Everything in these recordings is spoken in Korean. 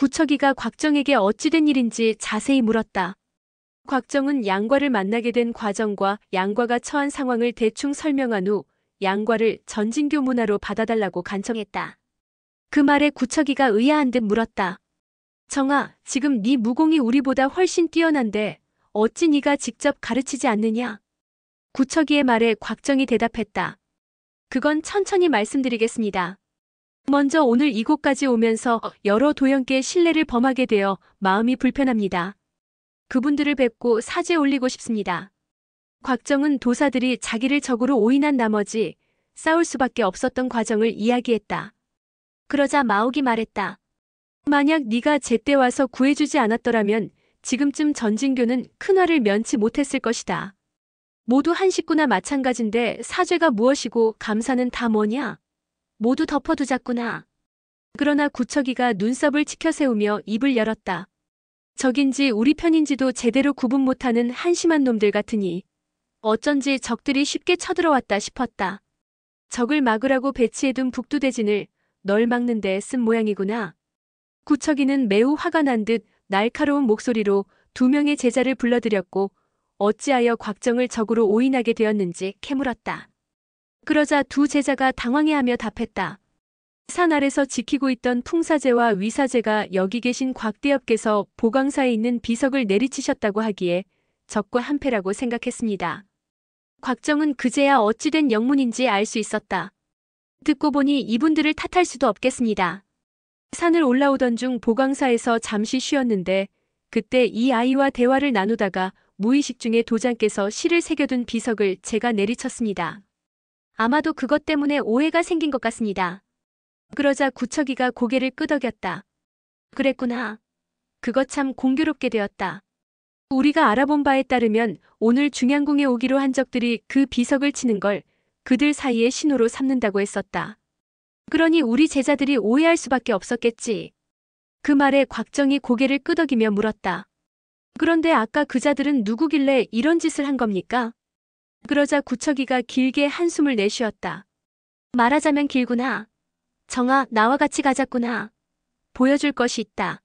구척이가 곽정에게 어찌 된 일인지 자세히 물었다. 곽정은 양과를 만나게 된 과정과 양과가 처한 상황을 대충 설명한 후 양과를 전진교 문화로 받아달라고 간청했다. 그 말에 구척이가 의아한 듯 물었다. 정아, 지금 네 무공이 우리보다 훨씬 뛰어난데 어찌 네가 직접 가르치지 않느냐? 구척이의 말에 곽정이 대답했다. 그건 천천히 말씀드리겠습니다. 먼저 오늘 이곳까지 오면서 여러 도연께 신뢰를 범하게 되어 마음이 불편합니다. 그분들을 뵙고 사죄 올리고 싶습니다. 곽정은 도사들이 자기를 적으로 오인한 나머지 싸울 수밖에 없었던 과정을 이야기했다. 그러자 마옥이 말했다. 만약 네가 제때 와서 구해주지 않았더라면 지금쯤 전진교는 큰 화를 면치 못했을 것이다. 모두 한 식구나 마찬가지인데 사죄가 무엇이고 감사는 다 뭐냐? 모두 덮어두자꾸나. 그러나 구척이가 눈썹을 치켜세우며 입을 열었다. 적인지 우리 편인지도 제대로 구분 못하는 한심한 놈들 같으니 어쩐지 적들이 쉽게 쳐들어왔다 싶었다. 적을 막으라고 배치해둔 북두대진을 널 막는 데 쓴 모양이구나. 구척이는 매우 화가 난 듯 날카로운 목소리로 2명의 제자를 불러들였고 어찌하여 곽정을 적으로 오인하게 되었는지 캐물었다. 그러자 2 제자가 당황해하며 답했다. 산 아래서 지키고 있던 풍사제와 위사제가 여기 계신 곽대엽께서 보광사에 있는 비석을 내리치셨다고 하기에 적과 한패라고 생각했습니다. 곽정은 그제야 어찌된 영문인지 알 수 있었다. 듣고 보니 이분들을 탓할 수도 없겠습니다. 산을 올라오던 중 보광사에서 잠시 쉬었는데 그때 이 아이와 대화를 나누다가 무의식 중에 도장께서 실을 새겨둔 비석을 제가 내리쳤습니다. 아마도 그것 때문에 오해가 생긴 것 같습니다. 그러자 구척이가 고개를 끄덕였다. 그랬구나. 그거 참 공교롭게 되었다. 우리가 알아본 바에 따르면 오늘 중양궁에 오기로 한 적들이 그 비석을 치는 걸 그들 사이의 신호로 삼는다고 했었다. 그러니 우리 제자들이 오해할 수밖에 없었겠지. 그 말에 곽정이 고개를 끄덕이며 물었다. 그런데 아까 그 자들은 누구길래 이런 짓을 한 겁니까? 그러자 구척이가 길게 한숨을 내쉬었다. 말하자면 길구나. 정아, 나와 같이 가자꾸나. 보여줄 것이 있다.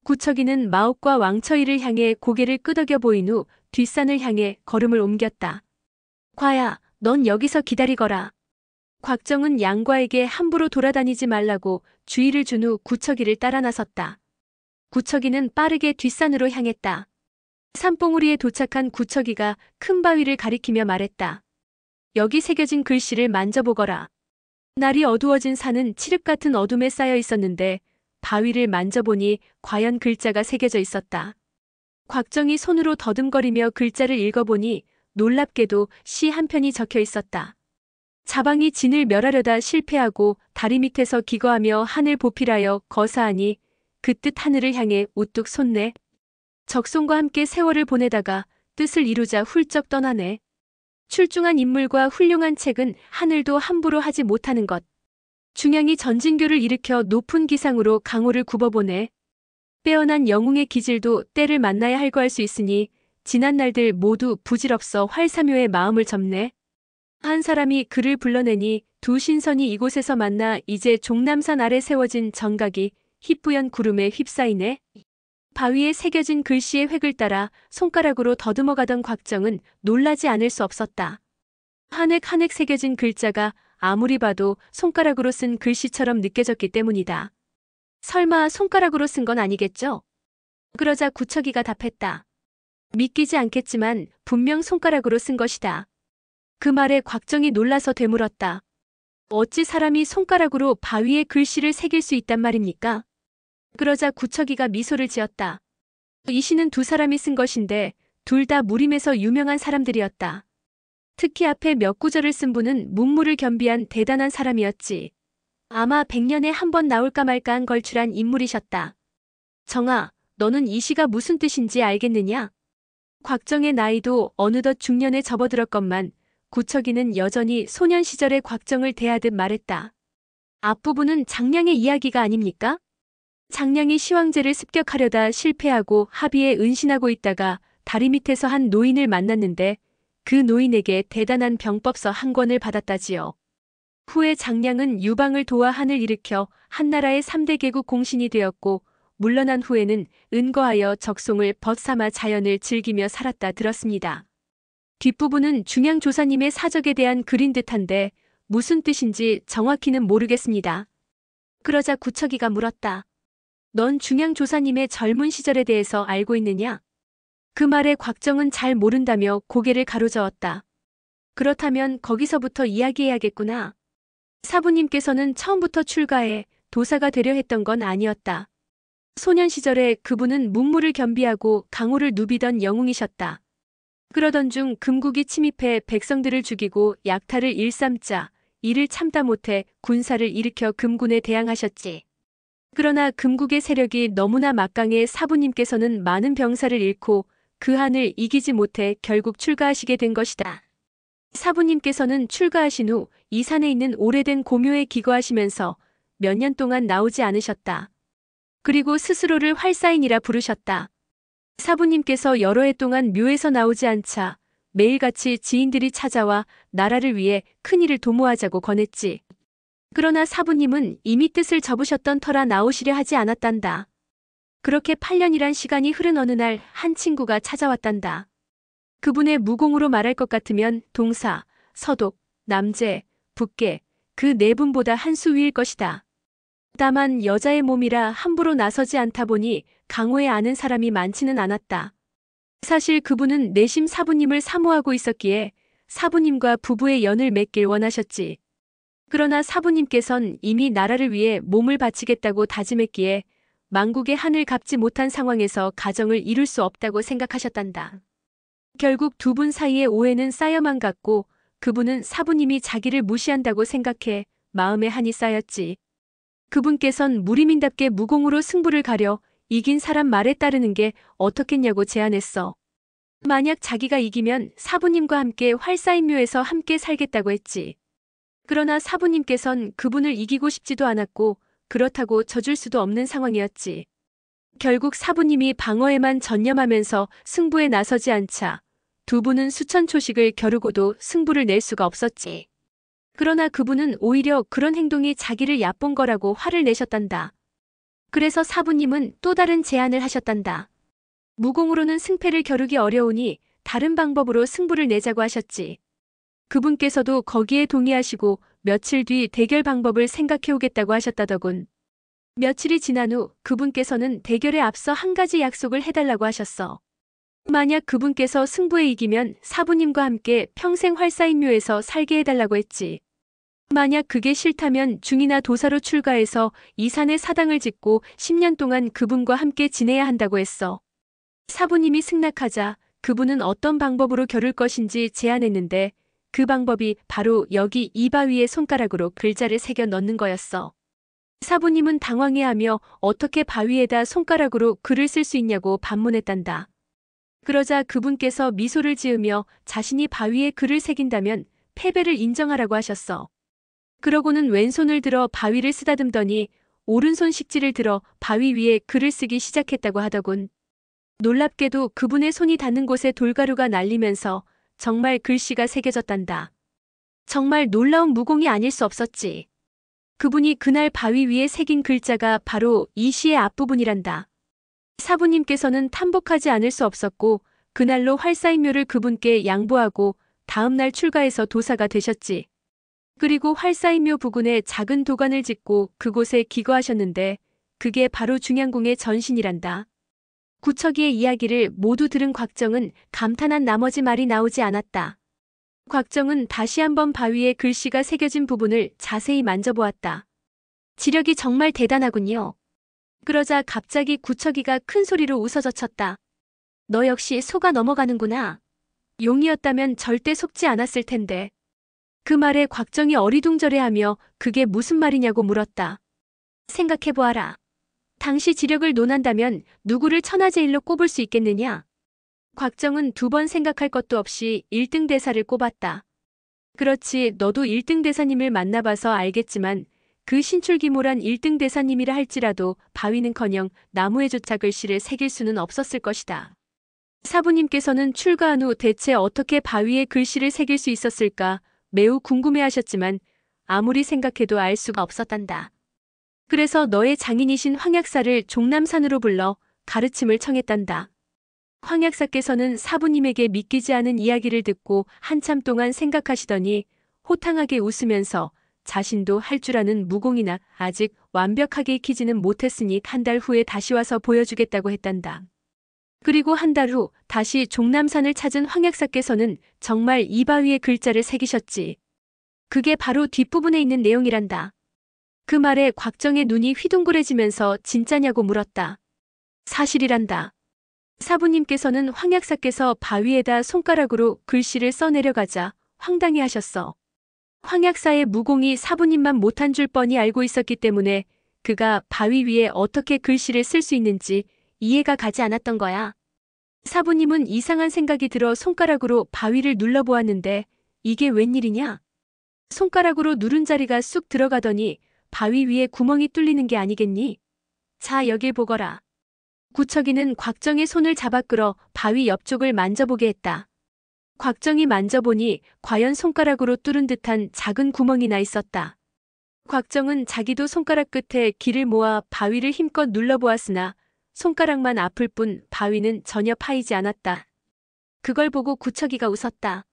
구척이는 마옥과 왕처이를 향해 고개를 끄덕여 보인 후 뒷산을 향해 걸음을 옮겼다. 과야, 넌 여기서 기다리거라. 곽정은 양과에게 함부로 돌아다니지 말라고 주의를 준 후 구척이를 따라 나섰다. 구척이는 빠르게 뒷산으로 향했다. 산봉우리에 도착한 구척이가 큰 바위를 가리키며 말했다. 여기 새겨진 글씨를 만져보거라. 날이 어두워진 산은 칠흑 같은 어둠에 쌓여 있었는데 바위를 만져보니 과연 글자가 새겨져 있었다. 곽정이 손으로 더듬거리며 글자를 읽어보니 놀랍게도 시 한 편이 적혀 있었다. 자방이 진을 멸하려다 실패하고 다리 밑에서 기거하며 하늘 보필하여 거사하니 그 뜻 하늘을 향해 우뚝 솟네. 적송과 함께 세월을 보내다가 뜻을 이루자 훌쩍 떠나네. 출중한 인물과 훌륭한 책은 하늘도 함부로 하지 못하는 것. 중양이 전진교를 일으켜 높은 기상으로 강호를 굽어보네. 빼어난 영웅의 기질도 때를 만나야 할거 할 수 있으니 지난 날들 모두 부질없어 활사묘의 마음을 접네. 한 사람이 그를 불러내니 2 신선이 이곳에서 만나 이제 종남산 아래 세워진 정각이 희뿌연 구름에 휩싸이네. 바위에 새겨진 글씨의 획을 따라 손가락으로 더듬어가던 곽정은 놀라지 않을 수 없었다. 한 획 한 획 새겨진 글자가 아무리 봐도 손가락으로 쓴 글씨처럼 느껴졌기 때문이다. 설마 손가락으로 쓴 건 아니겠죠? 그러자 구척이가 답했다. 믿기지 않겠지만 분명 손가락으로 쓴 것이다. 그 말에 곽정이 놀라서 되물었다. 어찌 사람이 손가락으로 바위에 글씨를 새길 수 있단 말입니까? 그러자 구척이가 미소를 지었다. 이 시는 2 사람이 쓴 것인데 둘 다 무림에서 유명한 사람들이었다. 특히 앞에 몇 구절을 쓴 분은 문무를 겸비한 대단한 사람이었지. 아마 100년에 한 번 나올까 말까한 걸출한 인물이셨다. 정아, 너는 이 시가 무슨 뜻인지 알겠느냐? 곽정의 나이도 어느덧 중년에 접어들었건만 구척이는 여전히 소년 시절의 곽정을 대하듯 말했다. 앞부분은 장량의 이야기가 아닙니까? 장량이 시황제를 습격하려다 실패하고 합의에 은신하고 있다가 다리 밑에서 한 노인을 만났는데 그 노인에게 대단한 병법서 한 권을 받았다지요. 후에 장량은 유방을 도와 한을 일으켜 한나라의 3대 개국 공신이 되었고 물러난 후에는 은거하여 적송을 벗삼아 자연을 즐기며 살았다 들었습니다. 뒷부분은 중양조사님의 사적에 대한 글인 듯한데 무슨 뜻인지 정확히는 모르겠습니다. 그러자 구척이가 물었다. 넌 중양조사님의 젊은 시절에 대해서 알고 있느냐? 그 말에 곽정은 잘 모른다며 고개를 가로저었다. 그렇다면 거기서부터 이야기해야겠구나. 사부님께서는 처음부터 출가해 도사가 되려 했던 건 아니었다. 소년 시절에 그분은 문무를 겸비하고 강호를 누비던 영웅이셨다. 그러던 중 금국이 침입해 백성들을 죽이고 약탈을 일삼자 이를 참다 못해 군사를 일으켜 금군에 대항하셨지. 그러나 금국의 세력이 너무나 막강해 사부님께서는 많은 병사를 잃고 그 한을 이기지 못해 결국 출가하시게 된 것이다. 사부님께서는 출가하신 후 이 산에 있는 오래된 고묘에 기거하시면서 몇 년 동안 나오지 않으셨다. 그리고 스스로를 활사인이라 부르셨다. 사부님께서 여러 해 동안 묘에서 나오지 않자 매일같이 지인들이 찾아와 나라를 위해 큰일을 도모하자고 권했지. 그러나 사부님은 이미 뜻을 접으셨던 터라 나오시려 하지 않았단다. 그렇게 8년이란 시간이 흐른 어느 날 한 친구가 찾아왔단다. 그분의 무공으로 말할 것 같으면 동사, 서독, 남재, 북계 그 네 분보다 한 수 위일 것이다. 다만 여자의 몸이라 함부로 나서지 않다 보니 강호에 아는 사람이 많지는 않았다. 사실 그분은 내심 사부님을 사모하고 있었기에 사부님과 부부의 연을 맺길 원하셨지. 그러나 사부님께선 이미 나라를 위해 몸을 바치겠다고 다짐했기에 만국의 한을 갚지 못한 상황에서 가정을 이룰 수 없다고 생각하셨단다. 결국 두 분 사이에 오해는 쌓여만 갔고 그분은 사부님이 자기를 무시한다고 생각해 마음에 한이 쌓였지. 그분께선 무리민답게 무공으로 승부를 가려 이긴 사람 말에 따르는 게 어떻겠냐고 제안했어. 만약 자기가 이기면 사부님과 함께 활사인묘에서 함께 살겠다고 했지. 그러나 사부님께선 그분을 이기고 싶지도 않았고 그렇다고 져줄 수도 없는 상황이었지. 결국 사부님이 방어에만 전념하면서 승부에 나서지 않자 두 분은 수천 초씩을 겨루고도 승부를 낼 수가 없었지. 그러나 그분은 오히려 그런 행동이 자기를 얕본 거라고 화를 내셨단다. 그래서 사부님은 또 다른 제안을 하셨단다. 무공으로는 승패를 겨루기 어려우니 다른 방법으로 승부를 내자고 하셨지. 그분께서도 거기에 동의하시고 며칠 뒤 대결 방법을 생각해 오겠다고 하셨다더군. 며칠이 지난 후 그분께서는 대결에 앞서 한 가지 약속을 해달라고 하셨어. 만약 그분께서 승부에 이기면 사부님과 함께 평생 활사인묘에서 살게 해달라고 했지. 만약 그게 싫다면 중이나 도사로 출가해서 이 산에 사당을 짓고 10년 동안 그분과 함께 지내야 한다고 했어. 사부님이 승낙하자 그분은 어떤 방법으로 겨룰 것인지 제안했는데 그 방법이 바로 여기 이 바위에 손가락으로 글자를 새겨 넣는 거였어. 사부님은 당황해하며 어떻게 바위에다 손가락으로 글을 쓸 수 있냐고 반문했단다. 그러자 그분께서 미소를 지으며 자신이 바위에 글을 새긴다면 패배를 인정하라고 하셨어. 그러고는 왼손을 들어 바위를 쓰다듬더니 오른손 식지를 들어 바위 위에 글을 쓰기 시작했다고 하더군. 놀랍게도 그분의 손이 닿는 곳에 돌가루가 날리면서 정말 글씨가 새겨졌단다. 정말 놀라운 무공이 아닐 수 없었지. 그분이 그날 바위 위에 새긴 글자가 바로 이 시의 앞부분이란다. 사부님께서는 탐복하지 않을 수 없었고 그날로 활사인묘를 그분께 양보하고 다음날 출가해서 도사가 되셨지. 그리고 활사인묘 부근에 작은 도관을 짓고 그곳에 기거하셨는데 그게 바로 중양궁의 전신이란다. 구척이의 이야기를 모두 들은 곽정은 감탄한 나머지 말이 나오지 않았다. 곽정은 다시 한번 바위에 글씨가 새겨진 부분을 자세히 만져보았다. 지력이 정말 대단하군요. 그러자 갑자기 구척이가 큰 소리로 웃어젖혔다. 너 역시 속아 넘어가는구나. 용이었다면 절대 속지 않았을 텐데. 그 말에 곽정이 어리둥절해하며 그게 무슨 말이냐고 물었다. 생각해보아라. 당시 지력을 논한다면 누구를 천하제일로 꼽을 수 있겠느냐? 곽정은 두 번 생각할 것도 없이 1등 대사를 꼽았다. 그렇지, 너도 1등 대사님을 만나봐서 알겠지만 그 신출귀몰한 1등 대사님이라 할지라도 바위는커녕 나무에조차 글씨를 새길 수는 없었을 것이다. 사부님께서는 출가한 후 대체 어떻게 바위에 글씨를 새길 수 있었을까 매우 궁금해하셨지만 아무리 생각해도 알 수가 없었단다. 그래서 너의 장인이신 황약사를 종남산으로 불러 가르침을 청했단다. 황약사께서는 사부님에게 믿기지 않은 이야기를 듣고 한참 동안 생각하시더니 호탕하게 웃으면서 자신도 할 줄 아는 무공이나 아직 완벽하게 익히지는 못했으니 한 달 후에 다시 와서 보여주겠다고 했단다. 그리고 한 달 후 다시 종남산을 찾은 황약사께서는 정말 이 바위에 글자를 새기셨지. 그게 바로 뒷부분에 있는 내용이란다. 그 말에 곽정의 눈이 휘둥그레지면서 진짜냐고 물었다. 사실이란다. 사부님께서는 황약사께서 바위에다 손가락으로 글씨를 써내려가자 황당해 하셨어. 황약사의 무공이 사부님만 못한 줄 뻔히 알고 있었기 때문에 그가 바위 위에 어떻게 글씨를 쓸 수 있는지 이해가 가지 않았던 거야. 사부님은 이상한 생각이 들어 손가락으로 바위를 눌러보았는데 이게 웬일이냐? 손가락으로 누른 자리가 쑥 들어가더니 바위 위에 구멍이 뚫리는 게 아니겠니? 자, 여길 보거라. 구척이는 곽정의 손을 잡아 끌어 바위 옆쪽을 만져보게 했다. 곽정이 만져보니 과연 손가락으로 뚫은 듯한 작은 구멍이 나 있었다. 곽정은 자기도 손가락 끝에 기를 모아 바위를 힘껏 눌러보았으나 손가락만 아플 뿐 바위는 전혀 파이지 않았다. 그걸 보고 구척이가 웃었다.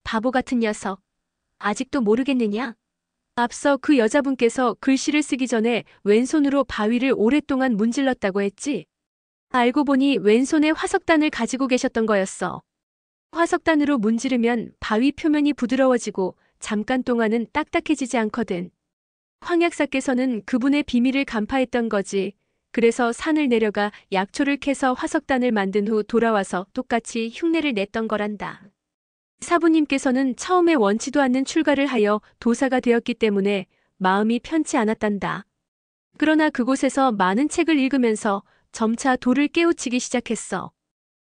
바보 같은 녀석. 아직도 모르겠느냐? 앞서 그 여자분께서 글씨를 쓰기 전에 왼손으로 바위를 오랫동안 문질렀다고 했지. 알고 보니 왼손에 화석단을 가지고 계셨던 거였어. 화석단으로 문지르면 바위 표면이 부드러워지고 잠깐 동안은 딱딱해지지 않거든. 황약사께서는 그분의 비밀을 간파했던 거지. 그래서 산을 내려가 약초를 캐서 화석단을 만든 후 돌아와서 똑같이 흉내를 냈던 거란다. 사부님께서는 처음에 원치도 않는 출가를 하여 도사가 되었기 때문에 마음이 편치 않았단다. 그러나 그곳에서 많은 책을 읽으면서 점차 도를 깨우치기 시작했어.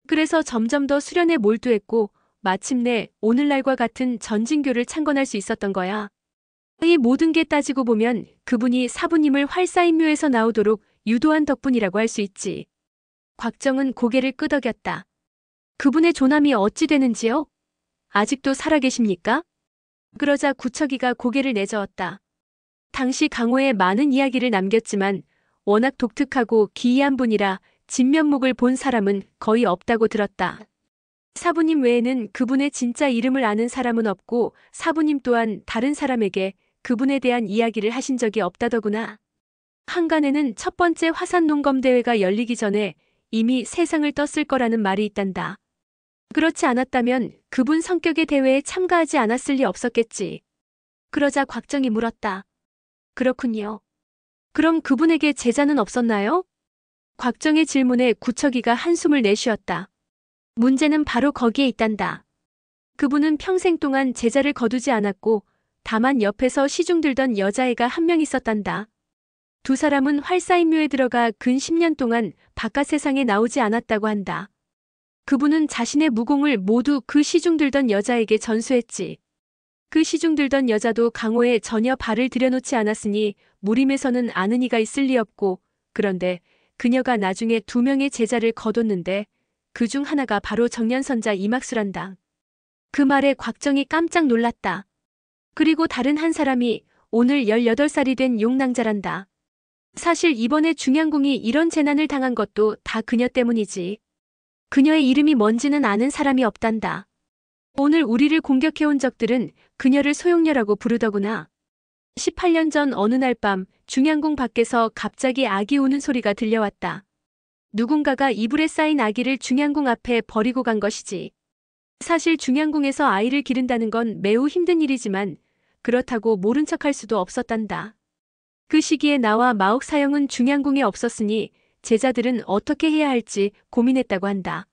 그래서 점점 더 수련에 몰두했고 마침내 오늘날과 같은 전진교를 창건할 수 있었던 거야. 이 모든 게 따지고 보면 그분이 사부님을 활사인묘에서 나오도록 유도한 덕분이라고 할 수 있지. 곽정은 고개를 끄덕였다. 그분의 조남이 어찌 되는지요? 아직도 살아계십니까? 그러자 구척이가 고개를 내저었다. 당시 강호에 많은 이야기를 남겼지만 워낙 독특하고 기이한 분이라 진면목을 본 사람은 거의 없다고 들었다. 사부님 외에는 그분의 진짜 이름을 아는 사람은 없고 사부님 또한 다른 사람에게 그분에 대한 이야기를 하신 적이 없다더구나. 한간에는 첫 번째 화산 농검대회가 열리기 전에 이미 세상을 떴을 거라는 말이 있단다. 그렇지 않았다면 그분 성격의 대회에 참가하지 않았을 리 없었겠지. 그러자 곽정이 물었다. 그렇군요. 그럼 그분에게 제자는 없었나요? 곽정의 질문에 구척이가 한숨을 내쉬었다. 문제는 바로 거기에 있단다. 그분은 평생 동안 제자를 거두지 않았고 다만 옆에서 시중 들던 여자애가 한 명 있었단다. 두 사람은 활사인묘에 들어가 근 10년 동안 바깥 세상에 나오지 않았다고 한다. 그분은 자신의 무공을 모두 그 시중 들던 여자에게 전수했지. 그 시중 들던 여자도 강호에 전혀 발을 들여놓지 않았으니 무림에서는 아는 이가 있을 리 없고, 그런데 그녀가 나중에 2명의 제자를 거뒀는데 그 중 하나가 바로 정년선자 이막수란다. 그 말에 곽정이 깜짝 놀랐다. 그리고 다른 한 사람이 오늘 18살이 된 용낭자란다. 사실 이번에 중양궁이 이런 재난을 당한 것도 다 그녀 때문이지. 그녀의 이름이 뭔지는 아는 사람이 없단다. 오늘 우리를 공격해온 적들은 그녀를 소용녀라고 부르더구나. 18년 전 어느 날 밤 중양궁 밖에서 갑자기 아기 우는 소리가 들려왔다. 누군가가 이불에 쌓인 아기를 중양궁 앞에 버리고 간 것이지. 사실 중양궁에서 아이를 기른다는 건 매우 힘든 일이지만 그렇다고 모른 척할 수도 없었단다. 그 시기에 나와 마옥사형은 중양궁에 없었으니 제자들은 어떻게 해야 할지 고민했다고 한다.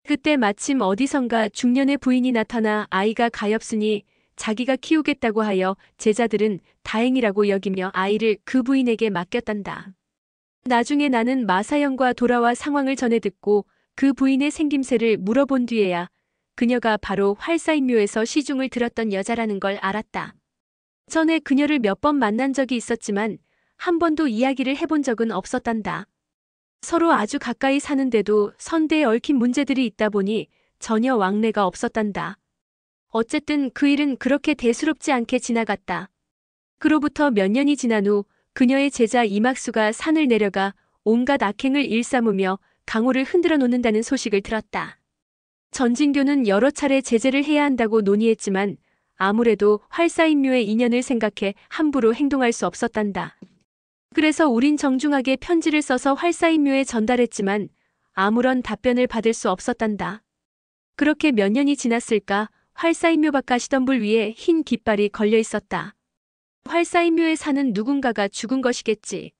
그때 마침 어디선가 중년의 부인이 나타나 아이가 가엾으니 자기가 키우겠다고 하여 제자들은 다행이라고 여기며 아이를 그 부인에게 맡겼단다. 나중에 나는 마사형과 돌아와 상황을 전해 듣고 그 부인의 생김새를 물어본 뒤에야 그녀가 바로 활사인묘에서 시중을 들었던 여자라는 걸 알았다. 전에 그녀를 몇 번 만난 적이 있었지만 한 번도 이야기를 해본 적은 없었단다. 서로 아주 가까이 사는데도 선대에 얽힌 문제들이 있다 보니 전혀 왕래가 없었단다. 어쨌든 그 일은 그렇게 대수롭지 않게 지나갔다. 그로부터 몇 년이 지난 후 그녀의 제자 이막수가 산을 내려가 온갖 악행을 일삼으며 강호를 흔들어 놓는다는 소식을 들었다. 전진교는 여러 차례 제재를 해야 한다고 논의했지만 아무래도 활사인묘의 인연을 생각해 함부로 행동할 수 없었단다. 그래서 우린 정중하게 편지를 써서 활사인묘에 전달했지만 아무런 답변을 받을 수 없었단다. 그렇게 몇 년이 지났을까 활사인묘 밖 가시덤불 위에 흰 깃발이 걸려 있었다. 활사인묘에 사는 누군가가 죽은 것이겠지.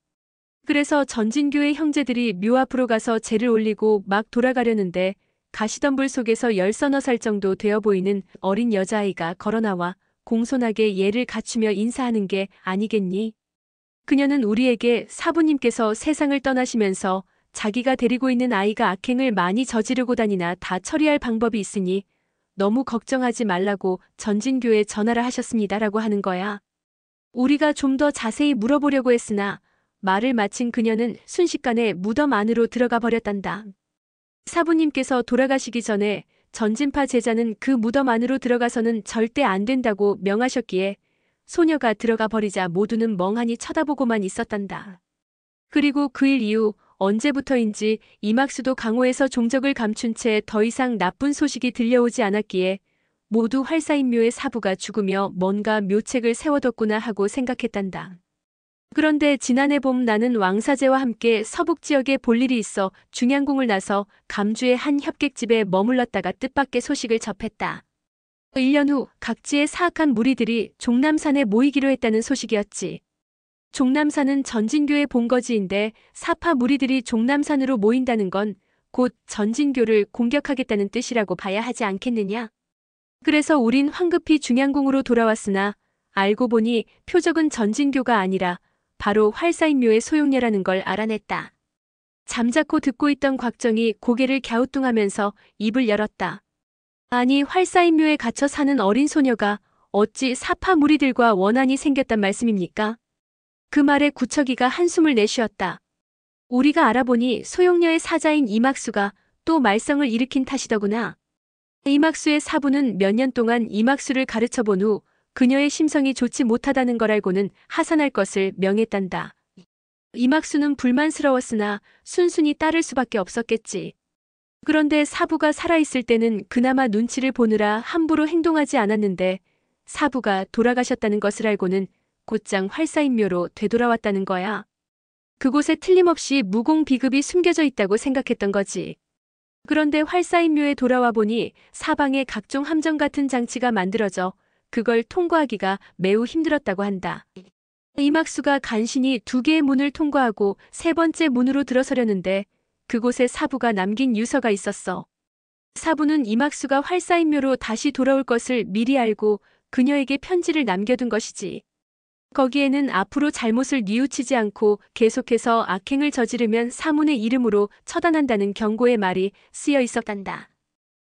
그래서 전진교의 형제들이 묘 앞으로 가서 제를 올리고 막 돌아가려는데 가시덤불 속에서 10서너 살 정도 되어 보이는 어린 여자아이가 걸어나와 공손하게 예를 갖추며 인사하는 게 아니겠니? 그녀는 우리에게 사부님께서 세상을 떠나시면서 자기가 데리고 있는 아이가 악행을 많이 저지르고 다니나 다 처리할 방법이 있으니 너무 걱정하지 말라고 전진교에 전하라 하셨습니다라고 하는 거야. 우리가 좀 더 자세히 물어보려고 했으나 말을 마친 그녀는 순식간에 무덤 안으로 들어가 버렸단다. 사부님께서 돌아가시기 전에 전진파 제자는 그 무덤 안으로 들어가서는 절대 안 된다고 명하셨기에 소녀가 들어가 버리자 모두는 멍하니 쳐다보고만 있었단다. 그리고 그 일 이후 언제부터인지 이막수도 강호에서 종적을 감춘 채 더 이상 나쁜 소식이 들려오지 않았기에 모두 활사인묘의 사부가 죽으며 뭔가 묘책을 세워뒀구나 하고 생각했단다. 그런데 지난해 봄 나는 왕사제와 함께 서북 지역에 볼 일이 있어 중양궁을 나서 감주의 한 협객집에 머물렀다가 뜻밖의 소식을 접했다. 1년 후 각지의 사악한 무리들이 종남산에 모이기로 했다는 소식이었지. 종남산은 전진교의 본거지인데 사파 무리들이 종남산으로 모인다는 건 곧 전진교를 공격하겠다는 뜻이라고 봐야 하지 않겠느냐. 그래서 우린 황급히 중양궁으로 돌아왔으나 알고 보니 표적은 전진교가 아니라 바로 활사인묘의 소용녀라는 걸 알아냈다. 잠자코 듣고 있던 곽정이 고개를 갸우뚱하면서 입을 열었다. 아니 활사인묘에 갇혀 사는 어린 소녀가 어찌 사파 무리들과 원한이 생겼단 말씀입니까? 그 말에 구척이가 한숨을 내쉬었다. 우리가 알아보니 소용녀의 사자인 이막수가 또 말썽을 일으킨 탓이더구나. 이막수의 사부는 몇 년 동안 이막수를 가르쳐본 후 그녀의 심성이 좋지 못하다는 걸 알고는 하산할 것을 명했단다. 이막수는 불만스러웠으나 순순히 따를 수밖에 없었겠지. 그런데 사부가 살아있을 때는 그나마 눈치를 보느라 함부로 행동하지 않았는데 사부가 돌아가셨다는 것을 알고는 곧장 활사인묘로 되돌아왔다는 거야. 그곳에 틀림없이 무공 비급이 숨겨져 있다고 생각했던 거지. 그런데 활사인묘에 돌아와 보니 사방에 각종 함정 같은 장치가 만들어져 그걸 통과하기가 매우 힘들었다고 한다. 이막수가 간신히 2개의 문을 통과하고 3번째 문으로 들어서려는데 그곳에 사부가 남긴 유서가 있었어. 사부는 이막수가 활사인묘로 다시 돌아올 것을 미리 알고 그녀에게 편지를 남겨둔 것이지. 거기에는 앞으로 잘못을 뉘우치지 않고 계속해서 악행을 저지르면 사문의 이름으로 처단한다는 경고의 말이 쓰여 있었단다.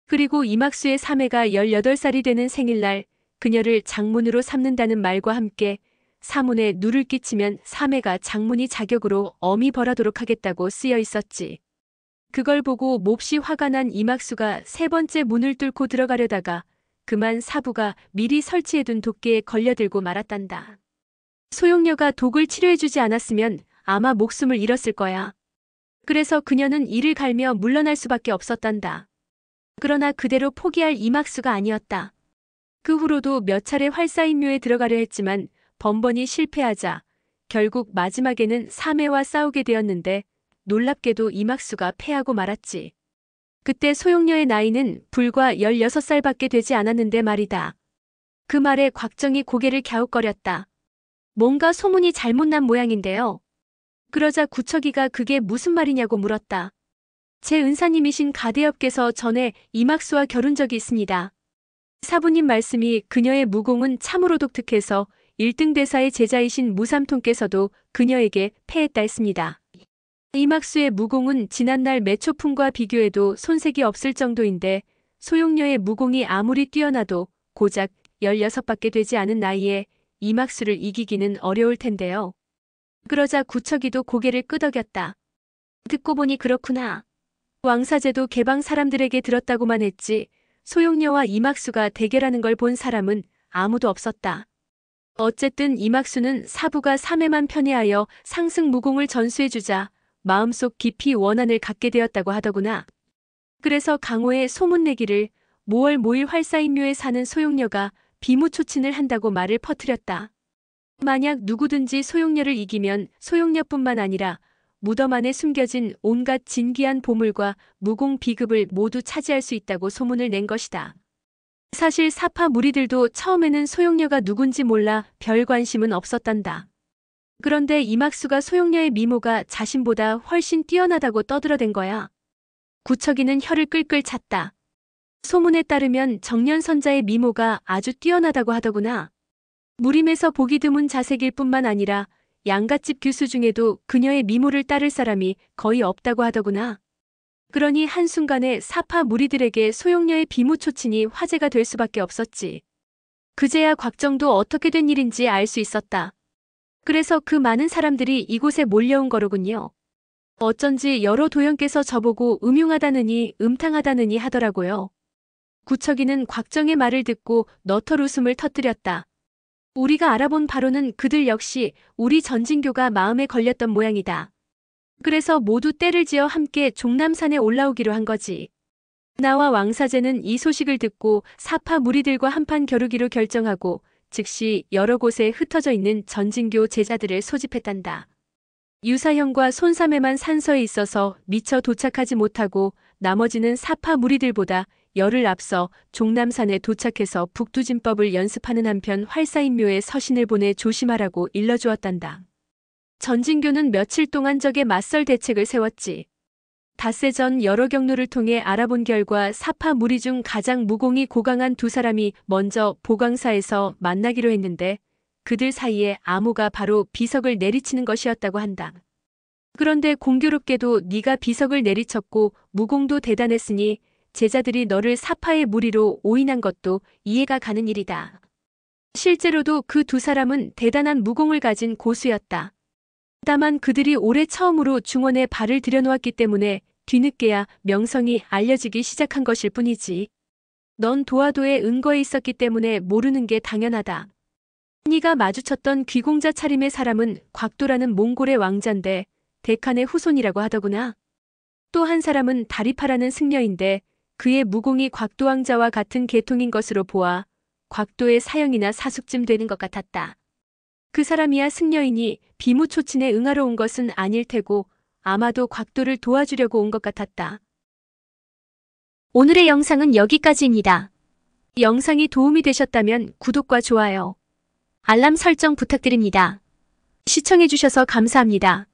그리고 이막수의 사매가 18살이 되는 생일날 그녀를 장문으로 삼는다는 말과 함께 사문에 누를 끼치면 사매가 장문이 자격으로 엄히 벌하도록 하겠다고 쓰여 있었지. 그걸 보고 몹시 화가 난 이막수가 3번째 문을 뚫고 들어가려다가 그만 사부가 미리 설치해둔 도끼에 걸려들고 말았단다. 소용녀가 독을 치료해주지 않았으면 아마 목숨을 잃었을 거야. 그래서 그녀는 이를 갈며 물러날 수밖에 없었단다. 그러나 그대로 포기할 이막수가 아니었다. 그 후로도 몇 차례 활사인묘에 들어가려 했지만 번번이 실패하자 결국 마지막에는 사매와 싸우게 되었는데 놀랍게도 이막수가 패하고 말았지. 그때 소용녀의 나이는 불과 16살밖에 되지 않았는데 말이다. 그 말에 곽정이 고개를 갸웃거렸다. 뭔가 소문이 잘못 난 모양인데요. 그러자 구척이가 그게 무슨 말이냐고 물었다. 제 은사님이신 가대엽께서 전에 이막수와 겨룬 적이 있습니다. 사부님 말씀이 그녀의 무공은 참으로 독특해서 1등 대사의 제자이신 무삼통께서도 그녀에게 패했다 했습니다. 이막수의 무공은 지난날 매초풍과 비교해도 손색이 없을 정도인데 소용녀의 무공이 아무리 뛰어나도 고작 16밖에 되지 않은 나이에 이막수를 이기기는 어려울 텐데요. 그러자 구척이도 고개를 끄덕였다. 듣고 보니 그렇구나. 왕사제도 개방 사람들에게 들었다고만 했지 소용녀와 이막수가 대결하는 걸 본 사람은 아무도 없었다. 어쨌든 이막수는 사부가 3회만 편애하여 상승 무공을 전수해주자 마음속 깊이 원한을 갖게 되었다고 하더구나. 그래서 강호의 소문내기를 5월 5일 활사인묘에 사는 소용녀가 비무초친을 한다고 말을 퍼뜨렸다. 만약 누구든지 소용녀를 이기면 소용녀뿐만 아니라 무덤 안에 숨겨진 온갖 진귀한 보물과 무공 비급을 모두 차지할 수 있다고 소문을 낸 것이다. 사실 사파 무리들도 처음에는 소용녀가 누군지 몰라 별 관심은 없었단다. 그런데 이막수가 소용녀의 미모가 자신보다 훨씬 뛰어나다고 떠들어댄 거야. 구척이는 혀를 끌끌 찼다. 소문에 따르면 정년선자의 미모가 아주 뛰어나다고 하더구나. 무림에서 보기 드문 자색일 뿐만 아니라 양갓집 교수 중에도 그녀의 미모를 따를 사람이 거의 없다고 하더구나. 그러니 한순간에 사파 무리들에게 소용녀의 비무초친이 화제가 될 수밖에 없었지. 그제야 곽정도 어떻게 된 일인지 알 수 있었다. 그래서 그 많은 사람들이 이곳에 몰려온 거로군요. 어쩐지 여러 도연께서 저보고 음흉하다느니 음탕하다느니 하더라고요. 구척이는 곽정의 말을 듣고 너털 웃음을 터뜨렸다. 우리가 알아본 바로는 그들 역시 우리 전진교가 마음에 걸렸던 모양이다. 그래서 모두 때를 지어 함께 종남산에 올라오기로 한 거지. 나와 왕사제는 이 소식을 듣고 사파 무리들과 한판 겨루기로 결정하고 즉시 여러 곳에 흩어져 있는 전진교 제자들을 소집했단다. 유사형과 손삼에만 산서에 있어서 미처 도착하지 못하고 나머지는 사파 무리들보다 열흘 앞서 종남산에 도착해서 북두진법을 연습하는 한편 활사인묘에 서신을 보내 조심하라고 일러주었단다. 전진교는 며칠 동안 적에 맞설 대책을 세웠지. 닷새 전 여러 경로를 통해 알아본 결과 사파 무리 중 가장 무공이 고강한 두 사람이 먼저 보강사에서 만나기로 했는데 그들 사이에 암호가 바로 비석을 내리치는 것이었다고 한다. 그런데 공교롭게도 네가 비석을 내리쳤고 무공도 대단했으니 제자들이 너를 사파의 무리로 오인한 것도 이해가 가는 일이다. 실제로도 그 두 사람은 대단한 무공을 가진 고수였다. 다만 그들이 올해 처음으로 중원에 발을 들여놓았기 때문에 뒤늦게야 명성이 알려지기 시작한 것일 뿐이지. 넌 도화도에 은거에 있었기 때문에 모르는 게 당연하다. 네가 마주쳤던 귀공자 차림의 사람은 곽도라는 몽골의 왕자인데 대칸의 후손이라고 하더구나. 또 한 사람은 다리파라는 승려인데 그의 무공이 곽도 왕자와 같은 계통인 것으로 보아 곽도의 사형이나 사숙쯤 되는 것 같았다. 그 사람이야 승려이니 비무초친에 응하러 온 것은 아닐 테고 아마도 곽도를 도와주려고 온 것 같았다. 오늘의 영상은 여기까지입니다. 영상이 도움이 되셨다면 구독과 좋아요, 알람 설정 부탁드립니다. 시청해주셔서 감사합니다.